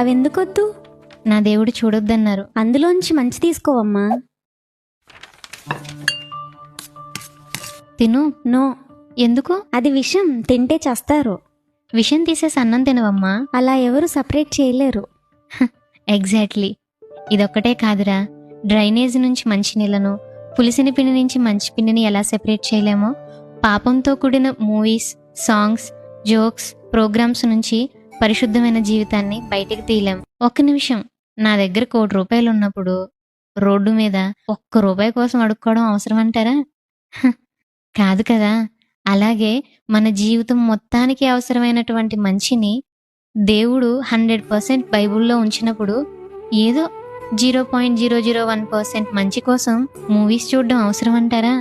అవెందుకొద్దు? నా దేవుడు చూడొద్దన్నారు. అందులోంచి మంచి తీసుకోవమ్మా. తిను. నో, ఎందుకు? అది విషం, తింటే చేస్తారు. విషం తీసేసి అన్నం తినవమ్మా. అలా ఎవరు సపరేట్ చేయలేరు. ఎగ్జాక్ట్లీ. ఇదొక్కటే కాదురా, డ్రైనేజ్ నుంచి మంచి నీళ్ళను, పులిసిన పిండి నుంచి మంచి పిండిని ఎలా సెపరేట్ చేయలేమో, పాపంతో కూడిన మూవీస్, సాంగ్స్, జోక్స్, ప్రోగ్రామ్స్ నుంచి పరిశుద్ధమైన జీవితాన్ని బయటికి తీయలేం. ఒక్క నిమిషం, నా దగ్గర ₹1,00,00,000 ఉన్నప్పుడు రోడ్డు మీద ₹1 కోసం అడుక్కోవడం అవసరం అంటారా? కాదు కదా. అలాగే మన జీవితం మొత్తానికి అవసరమైనటువంటి మంచిని దేవుడు 100% బైబుల్లో ఉంచినప్పుడు ఏదో 0.001% మంచి కోసం మూవీస్ చూడడం అవసరం అంటారా?